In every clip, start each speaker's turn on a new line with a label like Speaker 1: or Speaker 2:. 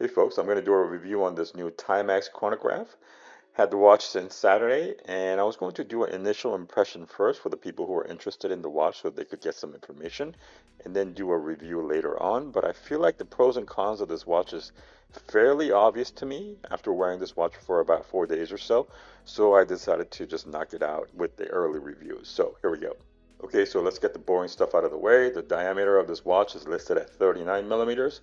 Speaker 1: Hey folks, I'm going to do a review on this new Timex chronograph. Had the watch since Saturday, and I was going to do an initial impression first for the people who are interested in the watch so they could get some information, and then do a review later on. But I feel like the pros and cons of this watch is fairly obvious to me after wearing this watch for about 4 days or so. So I decided to just knock it out with the early reviews. So here we go. Okay, so let's get the boring stuff out of the way. The diameter of this watch is listed at 39 millimeters,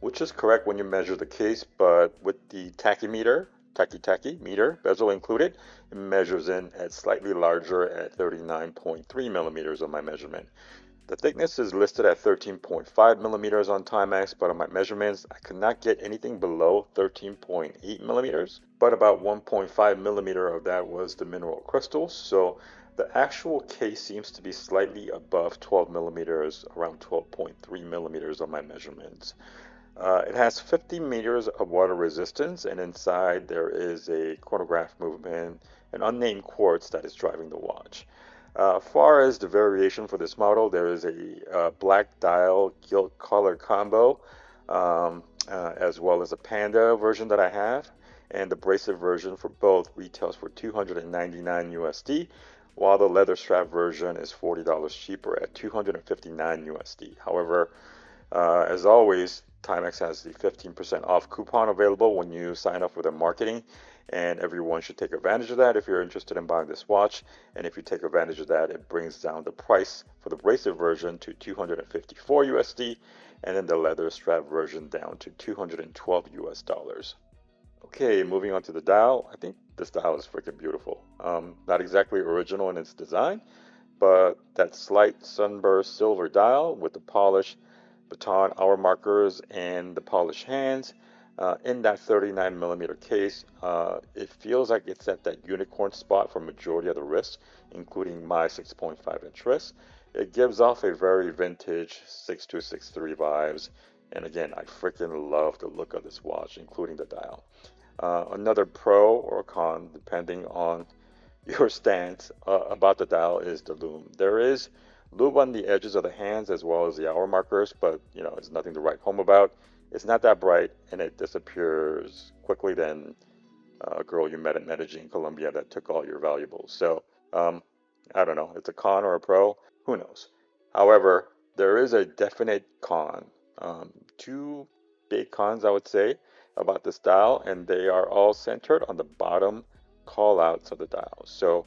Speaker 1: which is correct when you measure the case, but with the tachymeter, tachy meter, bezel included, it measures in at slightly larger at 39.3 millimeters on my measurement. The thickness is listed at 13.5 millimeters on Timex, but on my measurements, I could not get anything below 13.8 millimeters, but about 1.5 millimeter of that was the mineral crystal. So the actual case seems to be slightly above 12 millimeters, around 12.3 millimeters on my measurements. It has 50 meters of water resistance, and inside there is a chronograph movement, an unnamed quartz that is driving the watch. Far as the variation for this model, there is a black dial gilt color combo, as well as a panda version that I have, and the bracelet version for both retails for 299 USD, while the leather strap version is $40 cheaper at 259 USD. However, as always, Timex has the 15% off coupon available when you sign up for their marketing, and everyone should take advantage of that if you're interested in buying this watch. And if you take advantage of that, it brings down the price for the bracelet version to 254 USD, and then the leather strap version down to 212 US dollars. Okay, moving on to the dial. I think this dial is freaking beautiful. Not exactly original in its design, but that slight sunburst silver dial with the polished baton hour markers and the polished hands in that 39 millimeter case. It feels like it's at that unicorn spot for majority of the wrists, including my 6.5 inch wrist. It gives off a very vintage 6263 vibes, and again, I freaking love the look of this watch, including the dial. Another pro or con, depending on your stance about the dial, is the lume. There is lube on the edges of the hands as well as the hour markers, but it's nothing to write home about. It's not that bright, and it disappears quickly than a girl you met in Medellin, Colombia, that took all your valuables. So I don't know. It's a con or a pro. Who knows? However, there is a definite con. Two big cons, I would say, about this dial, and they are all centered on the bottom callouts of the dial. So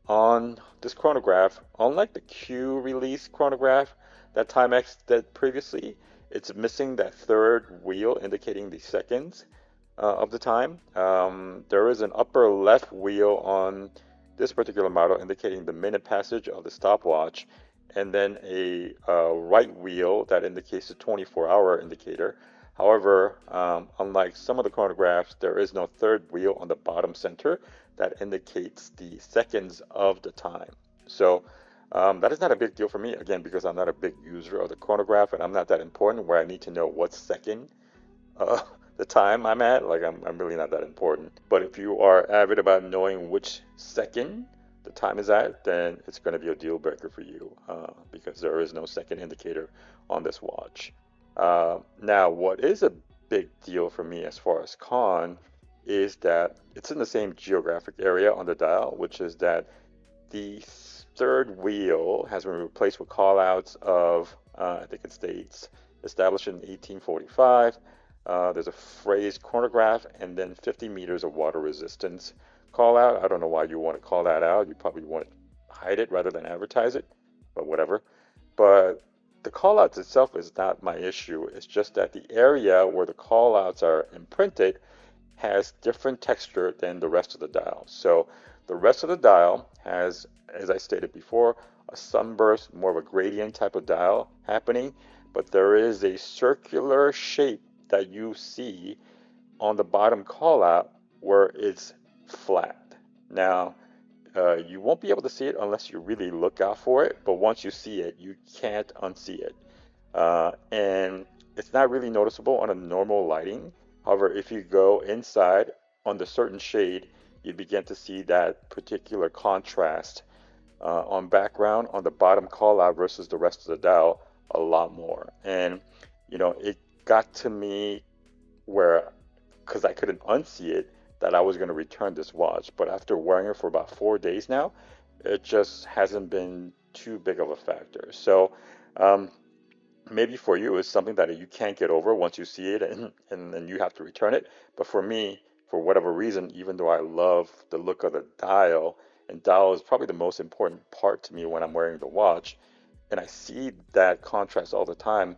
Speaker 1: on this chronograph, unlike the Q release chronograph that Timex did previously, it's missing that third wheel indicating the seconds of the time. There is an upper left wheel on this particular model indicating the minute passage of the stopwatch, and then a right wheel that indicates the 24-hour indicator. However, unlike some of the chronographs, there is no third wheel on the bottom center that indicates the seconds of the time. So that is not a big deal for me, again, because I'm not a big user of the chronograph, and I'm not that important where I need to know what second uh, the time I'm at. Like, I'm really not that important. But if you are avid about knowing which second the time is at, then it's going to be a deal breaker for you because there is no second indicator on this watch. Now, what is a big deal for me as far as con is that it's in the same geographic area on the dial, which is that the third wheel has been replaced with callouts of, I think it states, established in 1845. There's a phrase chronograph and then 50 meters of water resistance call out. I don't know why you want to call that out. You probably want to hide it rather than advertise it, but whatever. But the callouts itself is not my issue. It's just that the area where the callouts are imprinted has different texture than the rest of the dial. So the rest of the dial has, as I stated before, a sunburst, more of a gradient type of dial happening, but there is a circular shape that you see on the bottom call out where it's flat. Now, you won't be able to see it unless you really look out for it, but once you see it, you can't unsee it. And it's not really noticeable on a normal lighting. However, if you go inside on the certain shade, you begin to see that particular contrast on background on the bottom call out versus the rest of the dial a lot more. And it got to me where, because I couldn't unsee it, that I was going to return this watch. But after wearing it for about 4 days now, it just hasn't been too big of a factor. So um, maybe for you it's something that you can't get over once you see it, and then you have to return it. But for me, for whatever reason, even though I love the look of the dial, and dial is probably the most important part to me when I'm wearing the watch, and I see that contrast all the time,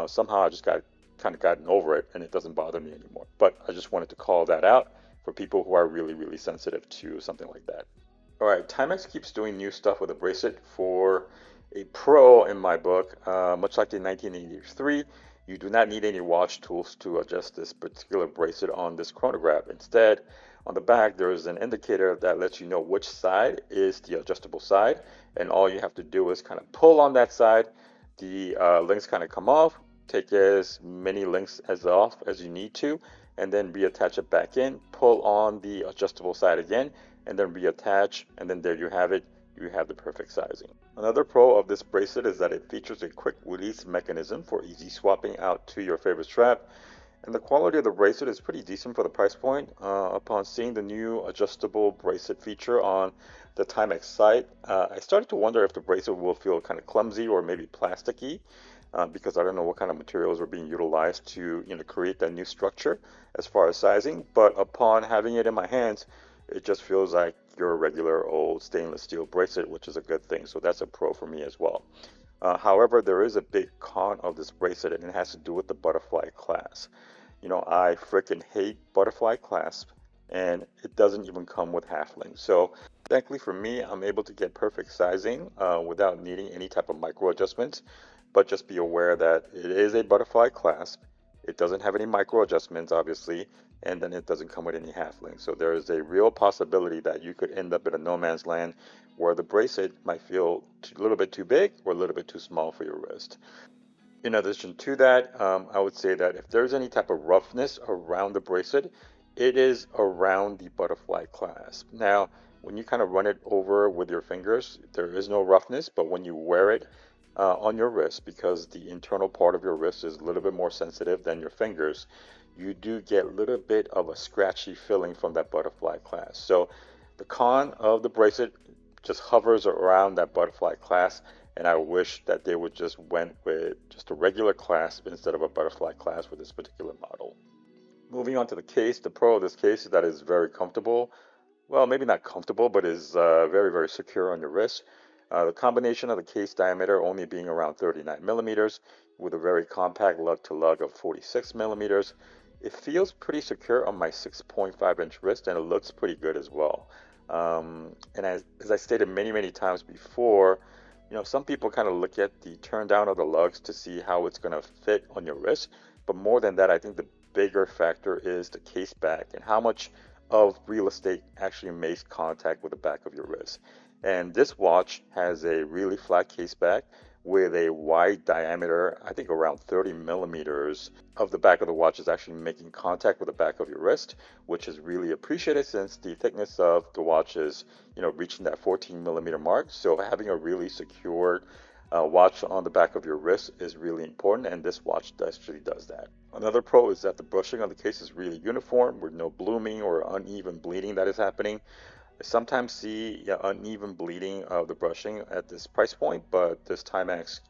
Speaker 1: somehow I just got kind of gotten over it, and it doesn't bother me anymore. But I just wanted to call that out for people who are really, really sensitive to something like that. All right, Timex keeps doing new stuff with the bracelet. For a pro in my book, much like the 1983, you do not need any watch tools to adjust this particular bracelet on this chronograph. Instead, on the back, there is an indicator that lets you know which side is the adjustable side, and all you have to do is kind of pull on that side. The links kind of come off, take as many links as off as you need to, and then reattach it back in, pull on the adjustable side again, and then reattach, and then there you have it. You have the perfect sizing. Another pro of this bracelet is that it features a quick release mechanism for easy swapping out to your favorite strap, and the quality of the bracelet is pretty decent for the price point. Upon seeing the new adjustable bracelet feature on the Timex site, I started to wonder if the bracelet will feel kind of clumsy or maybe plasticky, because I don't know what kind of materials are being utilized to create that new structure as far as sizing. But upon having it in my hands, it just feels like your regular old stainless steel bracelet, which is a good thing. So that's a pro for me as well. However, there is a big con of this bracelet, and it has to do with the butterfly clasp. I freaking hate butterfly clasp, and it doesn't even come with half links. So thankfully for me, I'm able to get perfect sizing without needing any type of micro adjustments. But just be aware that it is a butterfly clasp. It doesn't have any micro adjustments, obviously, and then it doesn't come with any half links. So there is a real possibility that you could end up in a no man's land where the bracelet might feel a little bit too big or a little bit too small for your wrist. In addition to that, I would say that if there's any type of roughness around the bracelet, it is around the butterfly clasp. Now, when you kind of run it over with your fingers, there is no roughness, but when you wear it on your wrist, because the internal part of your wrist is a little bit more sensitive than your fingers, you do get a little bit of a scratchy feeling from that butterfly clasp. So the con of the bracelet just hovers around that butterfly clasp, and I wish that they would just went with just a regular clasp instead of a butterfly clasp with this particular model. Moving on to the case, the pro of this case is that it's very comfortable. Well, maybe not comfortable, but is very, very secure on your wrist. The combination of the case diameter only being around 39 millimeters with a very compact lug to lug of 46 millimeters. It feels pretty secure on my 6.5-inch wrist, and it looks pretty good as well. And as I stated many, many times before, some people kind of look at the turn down of the lugs to see how it's going to fit on your wrist. But more than that, I think the bigger factor is the case back and how much of real estate actually makes contact with the back of your wrist. And this watch has a really flat case back with a wide diameter, I think around 30 millimeters of the back of the watch is actually making contact with the back of your wrist, which is really appreciated since the thickness of the watch is, reaching that 14 millimeter mark. So having a really secured watch on the back of your wrist is really important, and this watch actually does that. Another pro is that the brushing on the case is really uniform with no blooming or uneven bleeding that is happening. I sometimes see uneven bleeding of the brushing at this price point, but this Timex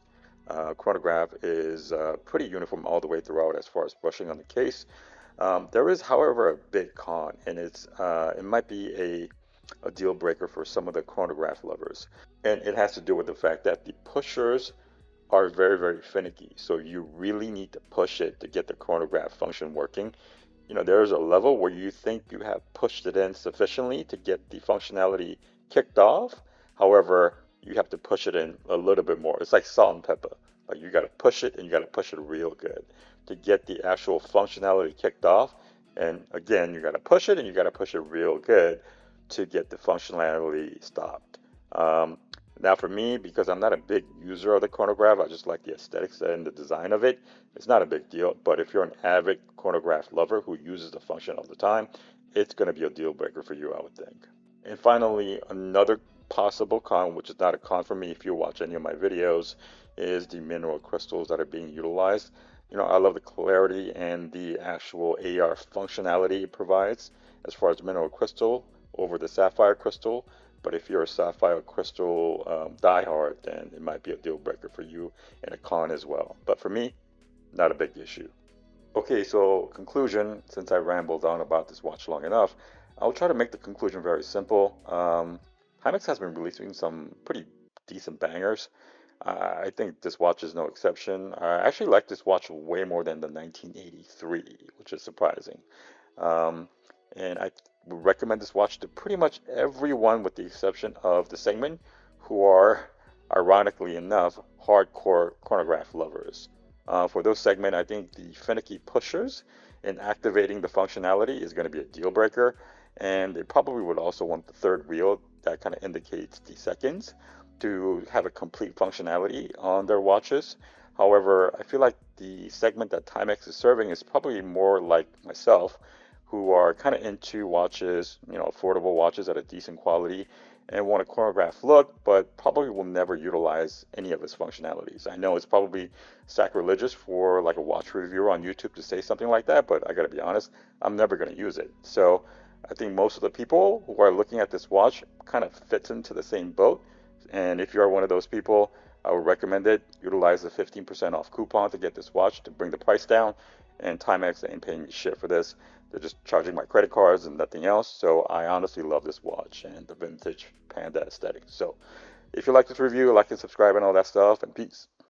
Speaker 1: chronograph is pretty uniform all the way throughout as far as brushing on the case. There is, however, a big con, and it might be a deal breaker for some of the chronograph lovers, and it has to do with the fact that the pushers are very, very finicky. So you really need to push it to get the chronograph function working. There's a level where you think you have pushed it in sufficiently to get the functionality kicked off. However, you have to push it in a little bit more. It's like salt and pepper. Like you got to push it, and you got to push it real good to get the actual functionality kicked off. And again, you got to push it, and you got to push it real good to get the functionality stopped. Now for me, because I'm not a big user of the chronograph, I just like the aesthetics and the design of it. It's not a big deal, but if you're an avid chronograph lover who uses the function all the time, it's going to be a deal breaker for you, I would think. And finally, another possible con, which is not a con for me if you watch any of my videos, is the mineral crystals that are being utilized. I love the clarity and the actual AR functionality it provides as far as mineral crystal over the sapphire crystal. But if you're a sapphire crystal diehard, then it might be a deal breaker for you and a con as well. But for me, not a big issue. Okay, so conclusion, since I rambled on about this watch long enough, I'll try to make the conclusion very simple. Timex has been releasing some pretty decent bangers. I think this watch is no exception. I actually like this watch way more than the 1983, which is surprising. Um, and I would recommend this watch to pretty much everyone with the exception of the segment who are, ironically enough, hardcore chronograph lovers. For those segment, I think the finicky pushers in activating the functionality is going to be a deal breaker. And they probably would also want the third wheel that kind of indicates the seconds to have a complete functionality on their watches. However, I feel like the segment that Timex is serving is probably more like myself, who are kind of into watches, affordable watches at a decent quality and want a chronograph look, but probably will never utilize any of its functionalities. I know it's probably sacrilegious for like a watch reviewer on YouTube to say something like that, but I gotta be honest, I'm never gonna use it. So I think most of the people who are looking at this watch kind of fits into the same boat. And if you are one of those people, I would recommend it. Utilize the 15% off coupon to get this watch to bring the price down. And Timex ain't paying me shit for this. They're just charging my credit cards and nothing else. So I honestly love this watch and the vintage panda aesthetic. So if you like this review, like and subscribe and all that stuff. And peace.